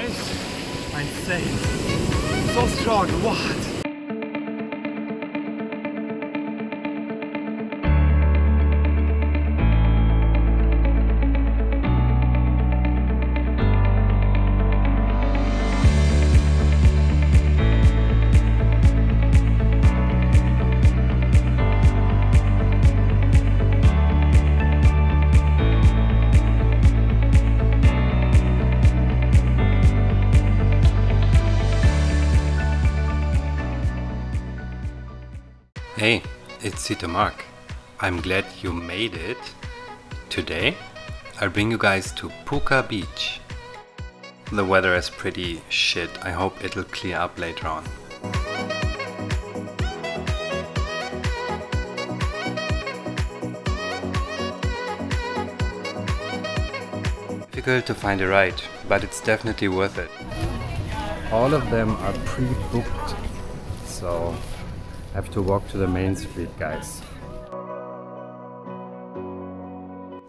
guys. I'm safe. So strong. What? Hey, it's Tito Mark. I'm glad you made it. Today, I'll bring you guys to Puka Beach. The weather is pretty shit. I hope it'll clear up later on. Difficult to find a ride, but it's definitely worth it. All of them are pre-booked, so I have to walk to the main street, guys.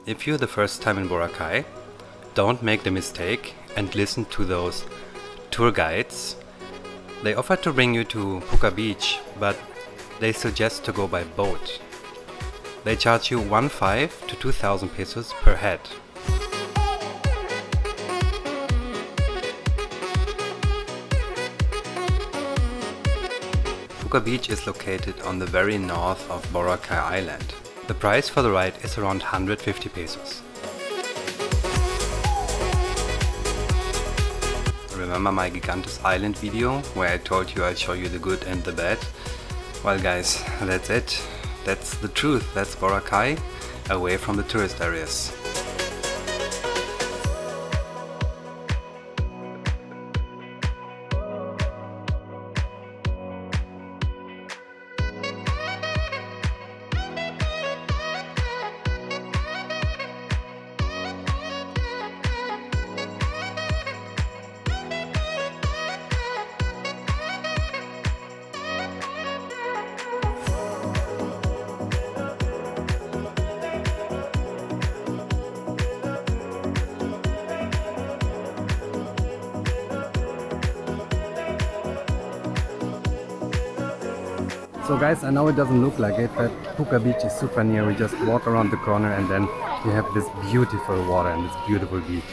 If you're the first time in Boracay, don't make the mistake and listen to those tour guides. They offer to bring you to Puka Beach, but they suggest to go by boat. They charge you 1,500 to 2,000 pesos per head. Puka Beach is located on the very north of Boracay Island. The price for the ride is around 150 pesos. Remember my Gigantes Island video where I told you I'd show you the good and the bad? Well guys, that's it. That's the truth. That's Boracay, away from the tourist areas. So guys, I know it doesn't look like it, but Puka Beach is super near. We just walk around the corner and then we have this beautiful water and this beautiful beach.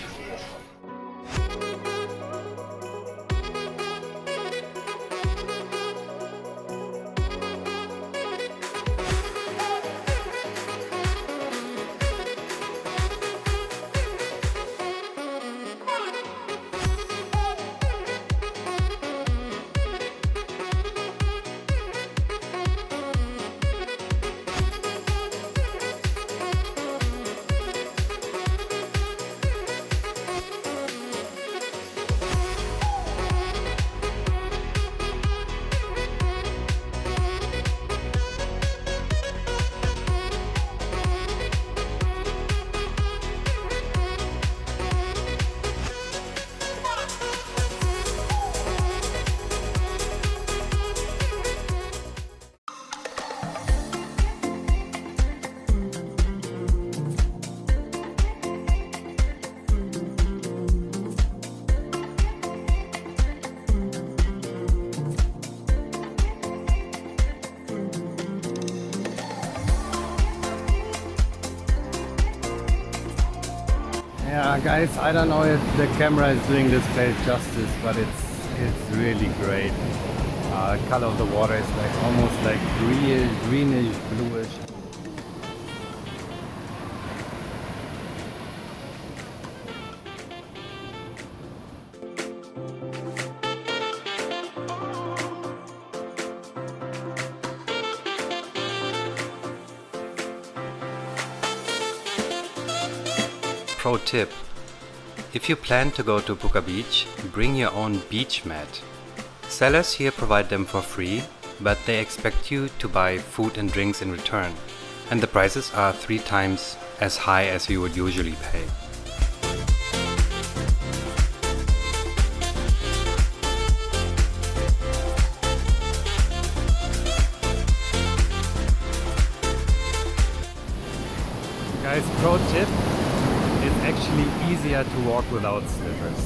Yeah guys, I don't know if the camera is doing this place justice, but it's really great. Color of the water is like almost like greenish, bluish. Pro tip: if you plan to go to Puka Beach, bring your own beach mat. Sellers here provide them for free, but they expect you to buy food and drinks in return, and the prices are 3 times as high as you would usually pay. Guys, pro tip, it's actually easier to walk without slippers.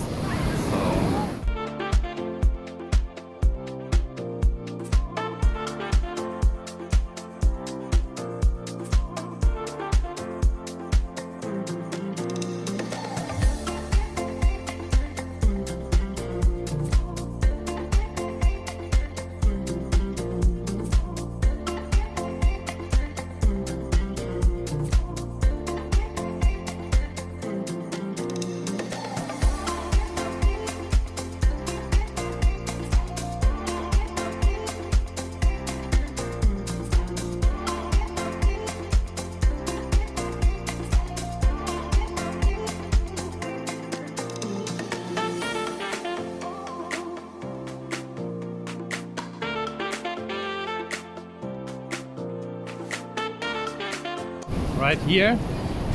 Right here,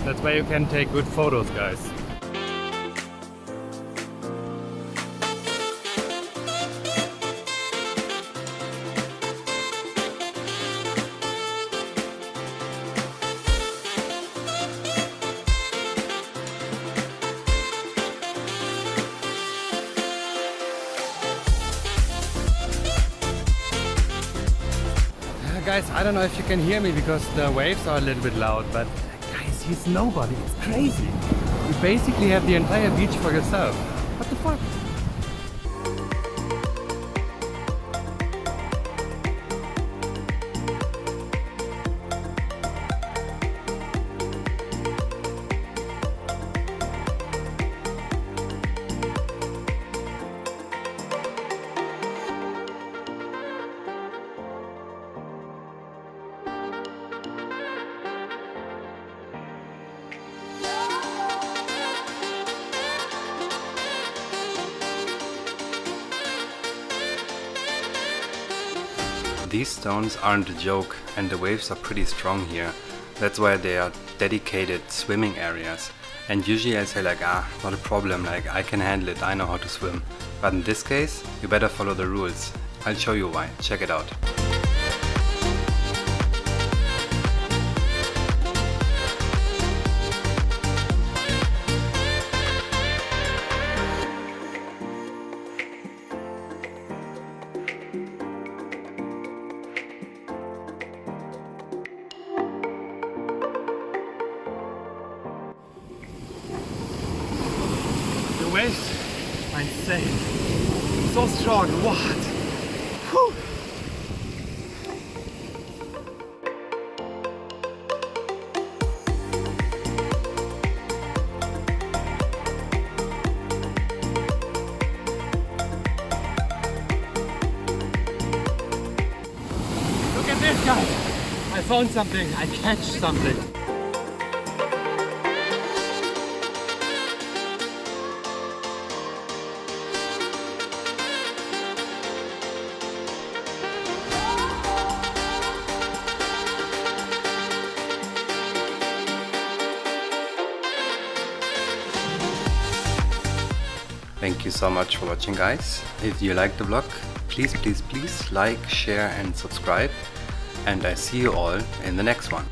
that's where you can take good photos, guys. Guys, I don't know if you can hear me because the waves are a little bit loud, but guys, he's nobody. It's crazy. You basically have the entire beach for yourself. What the fuck? These stones aren't a joke, and the waves are pretty strong here. That's why they are dedicated swimming areas. And usually I say like, not a problem, like I can handle it, I know how to swim. But in this case, you better follow the rules. I'll show you why, check it out. The waves are insane. So strong. What? Whew. Look at this, guys. I found something. I catch something. Thank you so much for watching, guys. If you liked the vlog, please like, share and subscribe. And I see you all in the next one.